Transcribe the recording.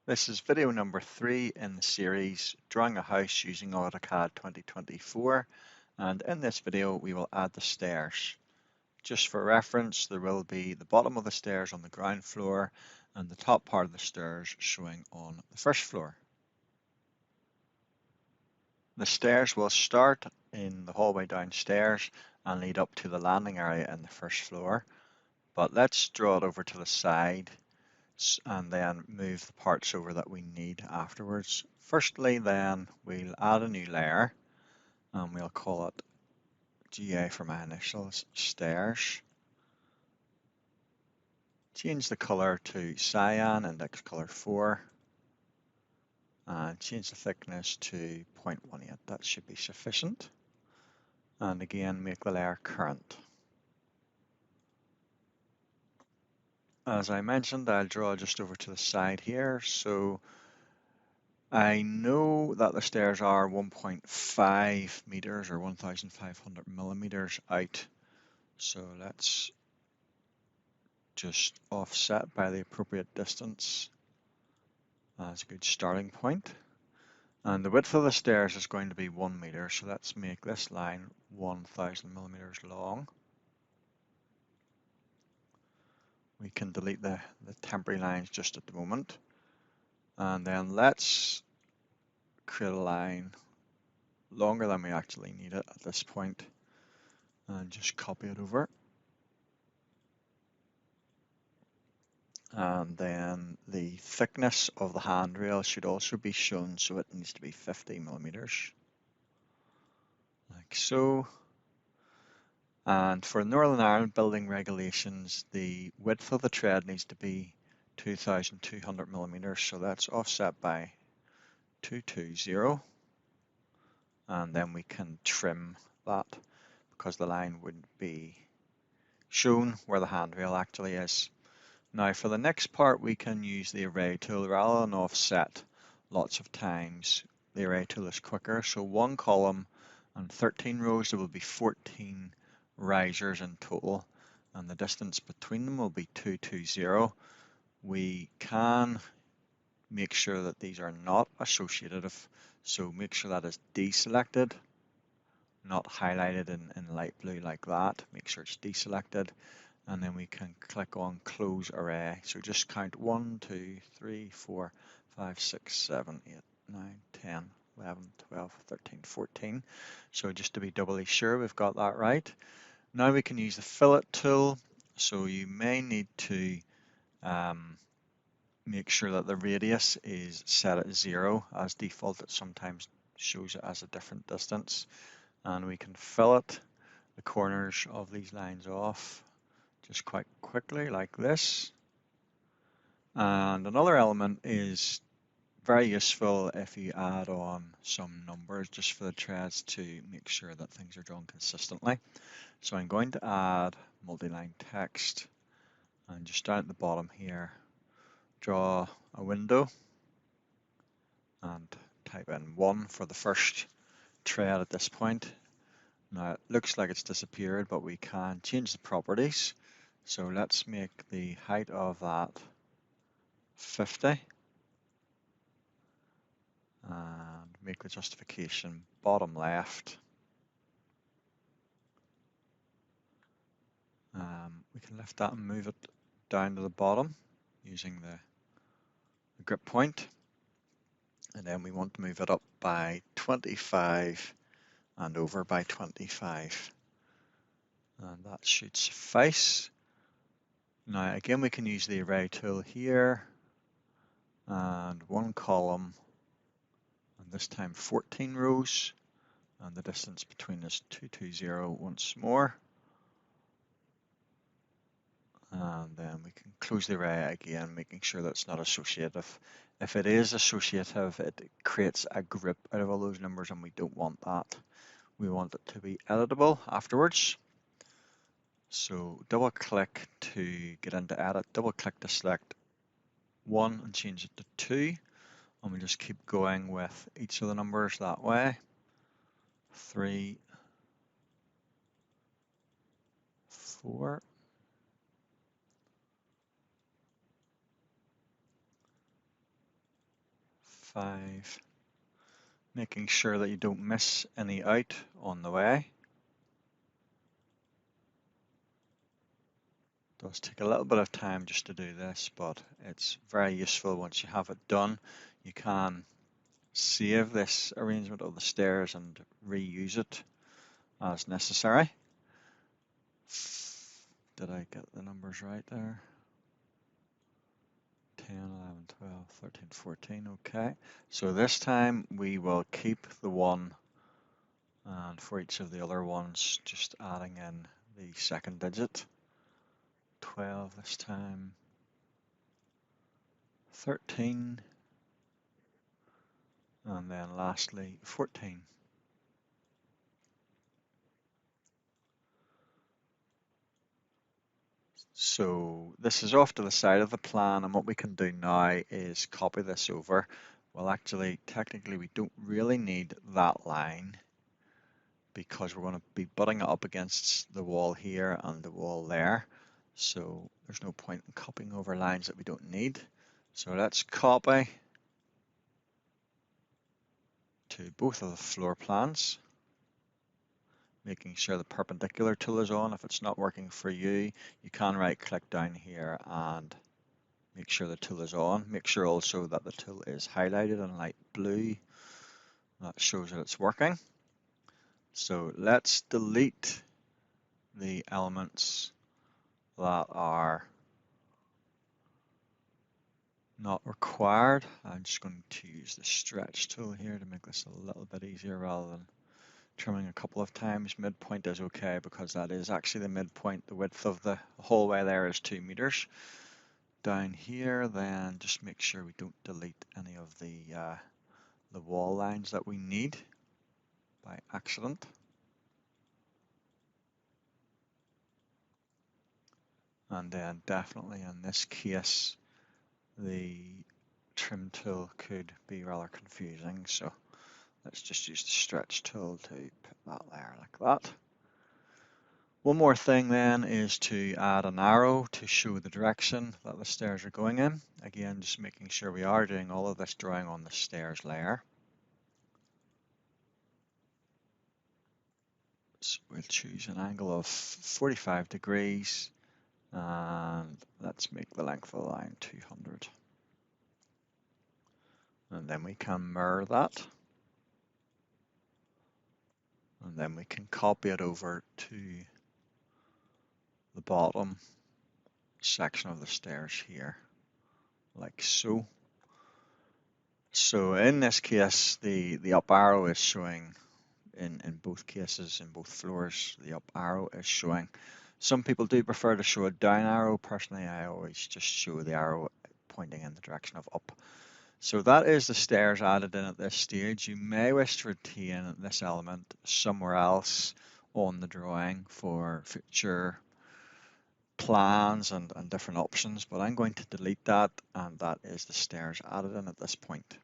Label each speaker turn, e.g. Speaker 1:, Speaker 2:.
Speaker 1: This is video number 3 in the series Drawing a House using AutoCAD 2024, and in this video we will add the stairs. Just for reference, there will be the bottom of the stairs on the ground floor and the top part of the stairs showing on the first floor. The stairs will start in the hallway downstairs and lead up to the landing area in the first floor, but let's draw it over to the side and then move the parts over that we need afterwards. Firstly, then we'll add a new layer and we'll call it GA for my initials, stairs. Change the color to cyan, index color 4, and change the thickness to 0.18. That should be sufficient. And again, make the layer current. As I mentioned, I'll draw just over to the side here. So I know that the stairs are 1.5 meters or 1,500 millimeters out. So let's just offset by the appropriate distance as a good starting point. And the width of the stairs is going to be 1 meter. So let's make this line 1,000 millimeters long. We can delete the temporary lines just at the moment. And then let's create a line longer than we actually need it at this point and just copy it over. And then the thickness of the handrail should also be shown, so it needs to be 50 millimeters, like so. And for Northern Ireland building regulations, the width of the tread needs to be 2,200 millimeters, so that's offset by 220. And then we can trim that because the line wouldn't be shown where the handrail actually is. Now for the next part, we can use the array tool rather than offset lots of times. The array tool is quicker, so 1 column and 13 rows, there will be 14 risers in total, and the distance between them will be 220. We can make sure that these are not associative, so make sure that is deselected, not highlighted in light blue like that. Make sure it's deselected, and then we can click on close array. So just count 1, 2, 3, 4, 5, 6, 7, 8, 9, 10, 11, 12, 13, 14. So just to be doubly sure we've got that right. Now we can use the fillet tool. So you may need to make sure that the radius is set at 0. As default, it sometimes shows it as a different distance. And we can fillet the corners of these lines off just quite quickly like this. And another element is very useful if you add on some numbers just for the treads to make sure that things are drawn consistently. So I'm going to add multi-line text, and just down at the bottom here, draw a window and type in 1 for the first tread at this point. Now it looks like it's disappeared, but we can change the properties. So let's make the height of that 50 and make the justification bottom left. We can lift that and move it down to the bottom using the grip point. And then we want to move it up by 25 and over by 25. And that should suffice. Now again, we can use the array tool here, and 1 column, and this time 14 rows, and the distance between is 220 once more. And then we can close the array again, making sure that it's not associative. If it is associative, it creates a group out of all those numbers, and we don't want that. We want it to be editable afterwards. So double click to get into edit, double click to select 1 and change it to 2. And we just keep going with each of the numbers that way. 3, 4, 5. Making sure that you don't miss any out on the way. It does take a little bit of time just to do this, but it's very useful once you have it done. You can save this arrangement of the stairs and reuse it as necessary. Did I get the numbers right there? 10, 11, 12, 13, 14, okay. So this time we will keep the 1, and for each of the other ones, just adding in the second digit. 12 this time, 13, and then lastly 14. So this is off to the side of the plan, and what we can do now is copy this over. Well, actually, technically, we don't really need that line because we're going to be butting it up against the wall here and the wall there. So there's no point in copying over lines that we don't need. So let's copy to both of the floor plans, making sure the perpendicular tool is on. If it's not working for you, you can right click down here and make sure the tool is on. Make sure also that the tool is highlighted in light blue. That shows that it's working. So let's delete the elements that are not required. I'm just going to use the stretch tool here to make this a little bit easier rather than trimming a couple of times. Midpoint is okay because that is actually the midpoint. The width of the hallway there is 2 meters. Down here, then just make sure we don't delete any of the wall lines that we need by accident. And then definitely in this case, the trim tool could be rather confusing. So let's just use the stretch tool to put that there like that. One more thing then is to add an arrow to show the direction that the stairs are going in. Again, just making sure we are doing all of this drawing on the stairs layer. So we'll choose an angle of 45 degrees and let's make the length of the line 200. And then we can mirror that. And then we can copy it over to the bottom section of the stairs here, like so. So in this case, the up arrow is showing in both cases, in both floors, the up arrow is showing. Some people do prefer to show a down arrow. Personally, I always just show the arrow pointing in the direction of up. So that is the stairs added in at this stage. You may wish to retain this element somewhere else on the drawing for future plans and different options, but I'm going to delete that, and that is the stairs added in at this point.